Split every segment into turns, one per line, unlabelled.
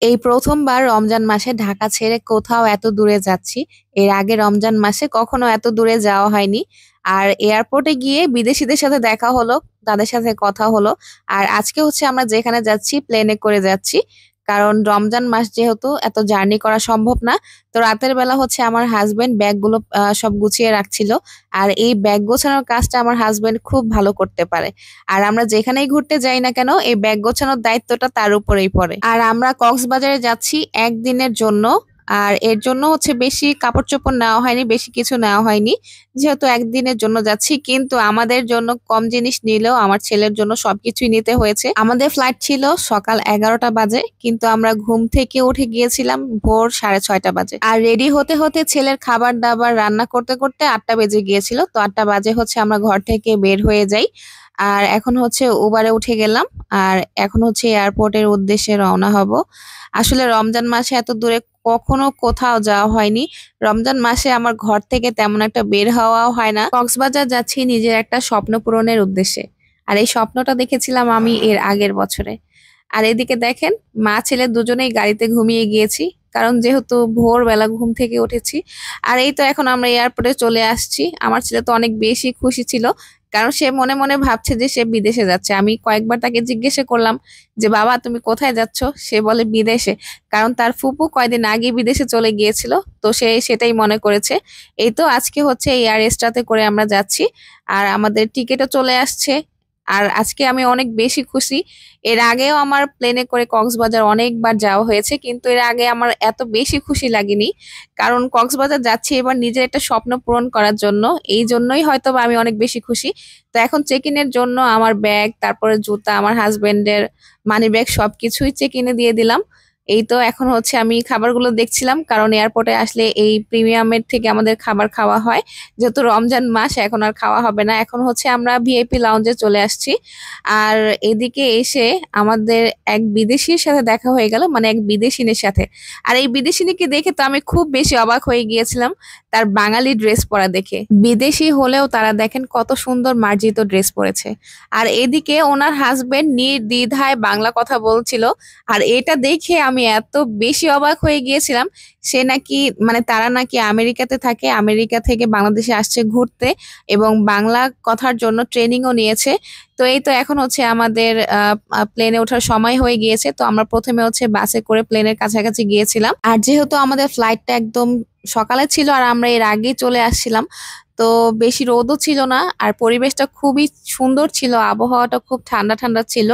এই প্রথমবার রমজান মাসে ঢাকা ছেড়ে কোথাও এত দূরে যাচ্ছি। এর আগে রমজান মাসে কখনো এত দূরে যাওয়া হয়নি। আর এয়ারপোর্টে গিয়ে বিদেশীদের সাথে দেখা হলো, তাদের সাথে কথা হলো। আর আজকে হচ্ছে আমরা যেখানে যাচ্ছি প্লেনে করে যাচ্ছি। কারণ রমজান মাস যেহেতু এত জার্নি করা সম্ভব না। তো রাতের বেলা হচ্ছে আমার হাসব্যান্ড ব্যাগগুলো সব গুছিয়ে রাখছিল। আর এই ব্যাগ গোছানোর কাজটা আমার হাসব্যান্ড খুব ভালো করতে পারে। আর আমরা যেখানেই ঘুরতে যাই না কেন এই ব্যাগ গোছানোর দায়িত্বটা তার উপরেই পড়ে। আর আমরা কক্সবাজারে যাচ্ছি একদিনের জন্য। আর এর জন্য হচ্ছে বেশি কাপড়-চোপড় নেওয়া হয়নি, বেশি কিছু নেওয়া হয়নি। যেহেতু একদিনের জন্য যাচ্ছি কিন্তু আমাদের জন্য কম জিনিস নিলেও আমার ছেলের জন্য সবকিছুই নিতে হয়েছে। আমাদের ফ্লাইট ছিল সকাল ১১টা বাজে কিন্তু আমরা ঘুম থেকে উঠে গিয়েছিলাম ভোর ৬:৩০ বাজে। আর রেডি হতে হতে ছেলের খাবার-দাবার রান্না করতে করতে ৮টা বেজে গিয়েছিল। তো ৮টা বাজে হচ্ছে আমরা ঘর থেকে বের হয়ে যাই। আর এখন হচ্ছে উবারে উঠে গেলাম। আর এখন হচ্ছে এয়ারপোর্টের উদ্দেশ্যে রওনা হব। আসলে রমজান মাসে এত দূরে কখনো কোথাও যাওয়া হয়নি। রমজান মাসে আমার ঘর থেকে তেমন একটা বের হওয়াও হয় না। কক্সবাজার যাচ্ছি নিজের একটা স্বপ্ন পূরণের উদ্দেশ্যে। আর এই স্বপ্নটা দেখেছিলাম আমি এর আগের বছরে। আর এদিকে দেখেন মা ছেলে দুজনেই গাড়িতে ঘুমিয়ে গিয়েছি। কারণ যেহেতু ভোরবেলা ঘুম থেকে উঠেছি। আর এই তো এখন আমরা এয়ারপোর্টে চলে আসছি। আমার ছেলে তো অনেক বেশি খুশি ছিল। কারণ সে মনে মনে ভাবছে যে সে বিদেশে যাচ্ছে। আমি কয়েকবার তাকে জিজ্ঞাসা করলাম যে বাবা তুমি কোথায় যাচ্ছ? সে বলে বিদেশে। কারণ তার ফুপু কয়দিন আগে বিদেশে চলে গিয়েছিল। তো সে সেটাই মনে করেছে। এই তো আজকে হচ্ছে এয়ার এক্সট্রাতে করে আমরা যাচ্ছি। আর আমাদের টিকিটও চলে আসছে। আর আজকে আমি অনেক বেশি খুশি। এর আগেও আমার প্লেনে করে কক্সবাজার অনেকবার যাওয়া হয়েছে কিন্তু এর আগে আমার এত বেশি খুশি লাগেনি। কারণ কক্সবাজার যাচ্ছি এবার নিজের একটা স্বপ্ন পূরণ করার জন্য। এই জন্যই হয়তোবা আমি অনেক বেশি খুশি। তো এখন চেক ইনের জন্য আমার ব্যাগ, তারপরে জুতা, আমার হাসব্যান্ডের মানি ব্যাগ সবকিছুই চেক ইনে দিয়ে দিলাম। এই তো এখন হচ্ছে আমি খাবারগুলো দেখছিলাম কারণ এয়ারপোর্টে আসলে এই প্রিমিয়ামের থেকে আমাদের খাবার খাওয়া হয়। যেহেতু রমজান মাস এখন আর খাওয়া হবে না। এখন হচ্ছে আমরা ভিআইপি লাউঞ্জে চলে আসছি। আর এদিকে এসে আমাদের এক বিদেশীর সাথে দেখা হয়ে গেল, মানে এক বিদেশিনীর সাথে। আর এই বিদেশিনীকে দেখে তো আমি খুব বেশি অবাক হয়ে গিয়েছিলাম তার বাঙালি ড্রেস পরা দেখে। বিদেশি হলেও তারা দেখেন কত সুন্দর মার্জিত ড্রেস পরেছে। আর এদিকে ওনার হাজবেন্ড নির্দ্বিধায় বাংলা কথা বলছিল। আর এটা দেখে আমি এত বেশি অবাক হয়ে গিয়েছিলাম। সে নাকি মানে তারা নাকি আমেরিকাতে থাকে, আমেরিকা থেকে বাংলাদেশে আসছে ঘুরতে এবং বাংলা কথার জন্য ট্রেনিংও নিয়েছে। তো এই তো এখন হচ্ছে আমাদের প্লেনে ওঠার সময় হয়ে গিয়েছে। তো আমরা প্রথমে হচ্ছে বাসে করে প্লেনের কাছাকাছি গিয়েছিলাম। আর যেহেতু আমাদের ফ্লাইটটা একদম সকালে ছিল আর আমরা এর আগেই চলে আসছিলাম। তো বেশি রোদও ছিল না আর পরিবেশটা খুবই সুন্দর ছিল, আবহাওয়াটা খুব ঠান্ডা ঠান্ডা ছিল।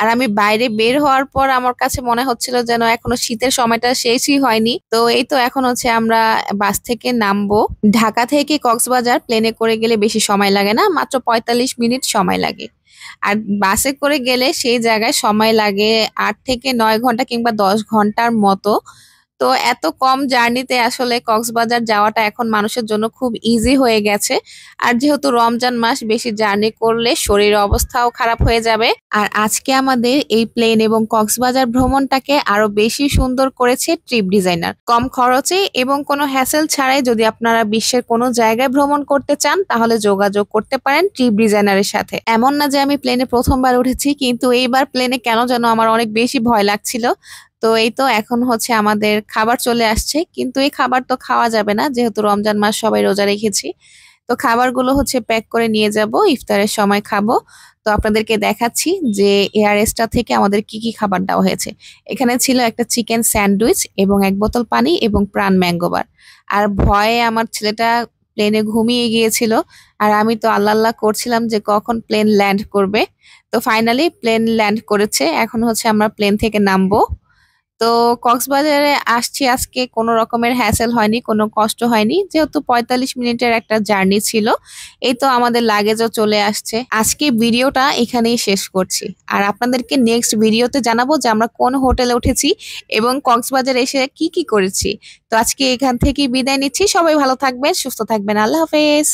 আর আমি বাইরে বের হওয়ার পর আমার কাছে মনে হচ্ছিল যেন এখনো শীতের সময়টা শেষই হয়নি। তো এই তো এখন হচ্ছে আমরা বাস থেকে নামবো। ঢাকা থেকে কক্সবাজার প্লেনে করে গেলে বেশি সময় লাগে না, মাত্র ৪৫ মিনিট সময় লাগে। আর বাসে করে গেলে সেই জায়গায় সময় লাগে ৮ থেকে ৯ ঘন্টা কিংবা ১০ ঘন্টার মতো। তো এত কম জার্নিতে আসলে কক্সবাজার যাওয়াটা এখন মানুষের জন্য খুব ইজি হয়ে গেছে। আর যেহেতু রমজান মাস বেশি জার্নি করলে শরীরের অবস্থাও খারাপ হয়ে যাবে। আর আজকে আমাদের এই প্লেন এবং কক্সবাজার ভ্রমণটাকে আরো বেশি সুন্দর করেছে ট্রিপ ডিজাইনার। কম খরচে এবং কোনো হ্যাসেল ছাড়াই যদি আপনারা বিশ্বের কোনো জায়গায় ভ্রমণ করতে চান তাহলে যোগাযোগ করতে পারেন ট্রিপ ডিজাইনারের সাথে। এমন না যে আমি প্লেনে প্রথমবার উঠেছি কিন্তু এইবার প্লেনে কেন যেন আমার অনেক বেশি ভয় লাগছিল। তো এই তো এখন হচ্ছে আমাদের খাবার চলে আসছে কিন্তু এই খাবার তো খাওয়া যাবে না যেহেতু রমজান মাস সবাই রোজা রেখেছি। তো খাবারগুলো হচ্ছে প্যাক করে নিয়ে যাব, ইফতারের সময় খাবো। তো আপনাদেরকে দেখাচ্ছি যে এয়ার এক্সট্রা থেকে আমাদের কি কি খাবার দেওয়া হয়েছে। এখানে ছিল একটা চিকেন স্যান্ডউইচ এবং ১ বোতল পানি এবং প্রাণ ম্যাঙ্গো বার। আর ভয়ে আমার ছেলেটা প্লেনে ঘুমিয়ে গিয়েছিল। আর আমি তো আল্লাহ আল্লাহ করছিলাম যে কখন প্লেন ল্যান্ড করবে। তো ফাইনালি প্লেন ল্যান্ড করেছে, এখন হচ্ছে আমরা প্লেন থেকে নামবো। তো কক্সবাজারে আসছি আজকে, কোনো রকমের হ্যাসেল হয়নি, কোনো কষ্ট হয়নি যেহেতু ৪৫ মিনিটের একটা জার্নি ছিল। এই তো আমাদের লাগেজও চলে আসছে। আজকে ভিডিওটা এখানেই শেষ করছি। আর আপনাদেরকে নেক্সট ভিডিওতে জানাবো যে আমরা কোন হোটেলে উঠেছি এবং কক্সবাজার এসে কি কি করেছি। তো আজকে এখান থেকেই বিদায় নিচ্ছি। সবাই ভালো থাকবেন, সুস্থ থাকবেন। আল্লাহ হাফেজ।